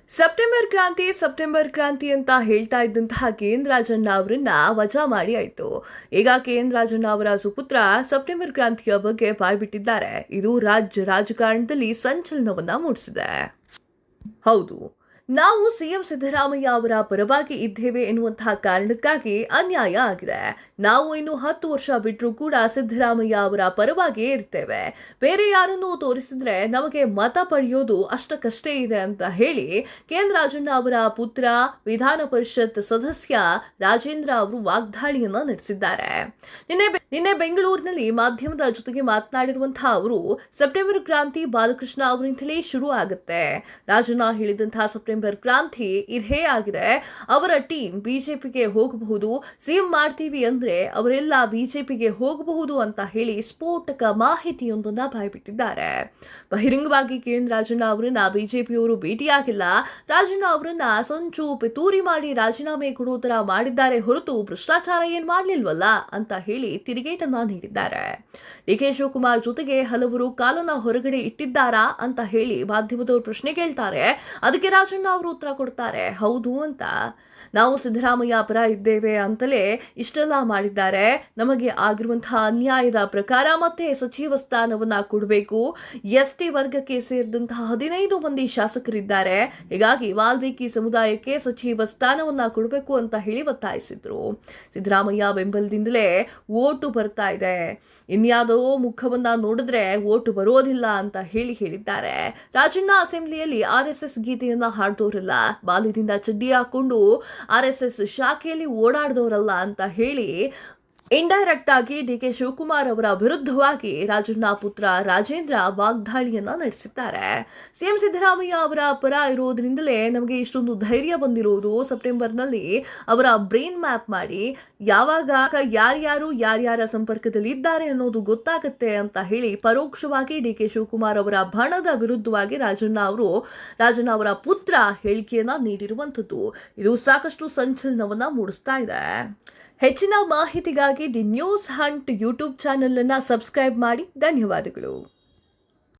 September ಕ್ರಾಂತಿ ಅಂತ ಹೇಳ್ತಾ ಇದ್ದಂತಹ ಕೆ.ಎನ್. ರಾಜಣ್ಣ ಅವರನ್ನ ವಜಾ ಮಾಡಿ ಆಯ್ತು. ಈಗ ಕೆ.ಎನ್. ರಾಜಣ್ಣ ಅವರ ಸುಪುತ್ರ ಸೆಪ್ಟೆಂಬರ್ ಕ್ರಾಂತಿಯ ಬಗ್ಗೆ ಬಾಯ್ಬಿಟ್ಟಿದ್ದಾರೆ. ಇದು ರಾಜಕಾರಣದಲ್ಲಿ ಸಂಚಲನವನ್ನ ಮೂಡಿಸಿದೆ. ಹೌದು, ನಾವು ಸಿಎಂ ಸಿದ್ದರಾಮಯ್ಯ ಅವರ ಪರವಾಗಿ ಇದ್ದೇವೆ ಎನ್ನುವಂತಹ ಕಾರಣಕ್ಕಾಗಿ ಅನ್ಯಾಯ ಆಗಿದೆ. ನಾವು ಇನ್ನು 10 ವರ್ಷ ಬಿಟ್ಟರೂ ಕೂಡ ಸಿದ್ದರಾಮಯ್ಯ ಅವರ ಪರವಾಗಿ ಇರ್ತೇವೆ. ಬೇರೆ ಯಾರನ್ನು ತೋರಿಸಿದ್ರೆ ನಮಗೆ ಮತ ಪಡೆಯೋದು ಅಷ್ಟಕ್ಕಷ್ಟೇ ಇದೆ ಅಂತ ಹೇಳಿ ಕೆ.ಎನ್. ರಾಜಣ್ಣ ಅವರ ಪುತ್ರ ವಿಧಾನ ಪರಿಷತ್ ಸದಸ್ಯ ರಾಜೇಂದ್ರ ಅವರು ವಾಗ್ದಾಳಿಯನ್ನ ನಡೆಸಿದ್ದಾರೆ. ನಿನ್ನೆ ಬೆಂಗಳೂರಿನಲ್ಲಿ ಮಾಧ್ಯಮದ ಜೊತೆಗೆ ಮಾತನಾಡಿರುವಂತಹ ಅವರು, ಸೆಪ್ಟೆಂಬರ್ ಕ್ರಾಂತಿ ಬಾಲಕೃಷ್ಣ ಅವರಿಂದಲೇ ಶುರು ಆಗುತ್ತೆ. ರಾಜಣ್ಣ ಹೇಳಿದಂತಹ ಸೆಪ್ಟೆಂಬರ್ ಕ್ರಾಂತಿ ಇದೇ ಆಗಿದೆ. ಅವರ ಟೀಮ್ ಬಿಜೆಪಿಗೆ ಹೋಗಬಹುದು, ಸಿಎಂ ಮಾಡ್ತೀವಿ ಅಂದ್ರೆ ಅವರೆಲ್ಲ ಬಿಜೆಪಿಗೆ ಹೋಗಬಹುದು ಅಂತ ಹೇಳಿ ಸ್ಫೋಟಕ ಮಾಹಿತಿಯೊಂದನ್ನ ಬಾಯ್ಬಿಟ್ಟಿದ್ದಾರೆ. ಬಹಿರಂಗವಾಗಿ ಕೆ.ಎನ್. ರಾಜಣ್ಣ ಅವರನ್ನ ಬಿಜೆಪಿಯವರು ಭೇಟಿಯಾಗಿಲ್ಲ. ರಾಜಣ್ಣ ಅವರನ್ನ ಸಂಚು ಪಿತೂರಿ ಮಾಡಿ ರಾಜೀನಾಮೆ ಕೊಡೋತರ ಮಾಡಿದ್ದಾರೆ ಹೊರತು ಭ್ರಷ್ಟಾಚಾರ ಏನ್ ಮಾಡ್ಲಿಲ್ವಲ್ಲ ಅಂತ ಹೇಳಿ ತಿರುಗೇಟನ್ನ ನೀಡಿದ್ದಾರೆ. ಡಿ.ಕೆ. ಶಿವಕುಮಾರ್ ಜೊತೆಗೆ ಹಲವರು ಕಾಲನ್ನ ಹೊರಗಡೆ ಇಟ್ಟಿದ್ದಾರಾ ಅಂತ ಹೇಳಿ ಮಾಧ್ಯಮದವರು ಪ್ರಶ್ನೆ ಕೇಳ್ತಾರೆ. ಅದಕ್ಕೆ ರಾಜಣ್ಣ ಅವರು ಉತ್ತರ ಕೊಡ್ತಾರೆ, ಹೌದು ಅಂತ. ನಾವು ಸಿದ್ದರಾಮಯ್ಯ ಪರ ಇದ್ದೇವೆ ಅಂತಲೇ ಇಷ್ಟೆಲ್ಲ ಮಾಡಿದ್ದಾರೆ. ನಮಗೆ ಆಗಿರುವಂತಹ ಅನ್ಯಾಯದ ಪ್ರಕಾರ ಮತ್ತೆ ಸಚಿವ ಸ್ಥಾನವನ್ನ ಕೊಡಬೇಕು. ಎಸ್ಟಿ ವರ್ಗಕ್ಕೆ ಸೇರಿದಂತಹ 15 ಮಂದಿ ಶಾಸಕರಿದ್ದಾರೆ. ಹೀಗಾಗಿ ವಾಲ್ಮೀಕಿ ಸಮುದಾಯಕ್ಕೆ ಸಚಿವ ಸ್ಥಾನವನ್ನ ಕೊಡಬೇಕು ಅಂತ ಹೇಳಿ ಒತ್ತಾಯಿಸಿದ್ರು. ಸಿದ್ದರಾಮಯ್ಯ ಬೆಂಬಲದಿಂದಲೇ ಓಟು ಬರ್ತಾ ಇದೆ, ಇನ್ಯಾವುದೋ ಮುಖವನ್ನ ನೋಡಿದ್ರೆ ಓಟು ಬರೋದಿಲ್ಲ ಅಂತ ಹೇಳಿದ್ದಾರೆ. ರಾಜಣ್ಣ ಅಸೆಂಬ್ಲಿಯಲ್ಲಿ ಆರ್ಎಸ್ಎಸ್ ಗೀತೆಯನ್ನ ಹಾಡ್ದೋರಲ್ಲ, ಬಾಲ್ಯದಿಂದ ಚಡ್ಡಿ ಹಾಕೊಂಡು ಆರ್ಎಸ್ಎಸ್ ಶಾಖೆಯಲ್ಲಿ ಓಡಾಡ್ದವರಲ್ಲ ಅಂತ ಹೇಳಿ ಇಂಡೈರೆಕ್ಟ್ ಆಗಿ ಡಿ.ಕೆ. ಶಿವಕುಮಾರ್ ಅವರ ವಿರುದ್ಧವಾಗಿ ರಾಜಣ್ಣ ಪುತ್ರ ರಾಜೇಂದ್ರ ವಾಗ್ದಾಳಿಯನ್ನ ನಡೆಸಿದ್ದಾರೆ. ಸಿಎಂ ಸಿದ್ದರಾಮಯ್ಯ ಅವರ ಪರ ಇರೋದ್ರಿಂದಲೇ ನಮಗೆ ಇಷ್ಟೊಂದು ಧೈರ್ಯ ಬಂದಿರೋದು. ಸೆಪ್ಟೆಂಬರ್ನಲ್ಲಿ ಅವರ ಬ್ರೈನ್ ಮ್ಯಾಪ್ ಮಾಡಿ ಯಾವಾಗ ಯಾರ್ಯಾರ ಸಂಪರ್ಕದಲ್ಲಿ ಇದ್ದಾರೆ ಅನ್ನೋದು ಗೊತ್ತಾಗುತ್ತೆ ಅಂತ ಹೇಳಿ ಪರೋಕ್ಷವಾಗಿ ಡಿ.ಕೆ. ಶಿವಕುಮಾರ್ ಅವರ ಬಣದ ವಿರುದ್ಧವಾಗಿ ರಾಜಣ್ಣ ಅವರ ಪುತ್ರ ಹೇಳಿಕೆಯನ್ನ ನೀಡಿರುವಂತದ್ದು. ಇದು ಸಾಕಷ್ಟು ಸಂಚಲನವನ್ನ ಮೂಡಿಸ್ತಾ ಇದೆ. ಹೆಚ್ಚಿನ ಮಾಹಿತಿಗಾಗಿ the news Hunt YouTube channel ಅನ್ನು ಸಬ್ಸ್ಕ್ರೈಬ್ ಮಾಡಿ. ಧನ್ಯವಾದಗಳು.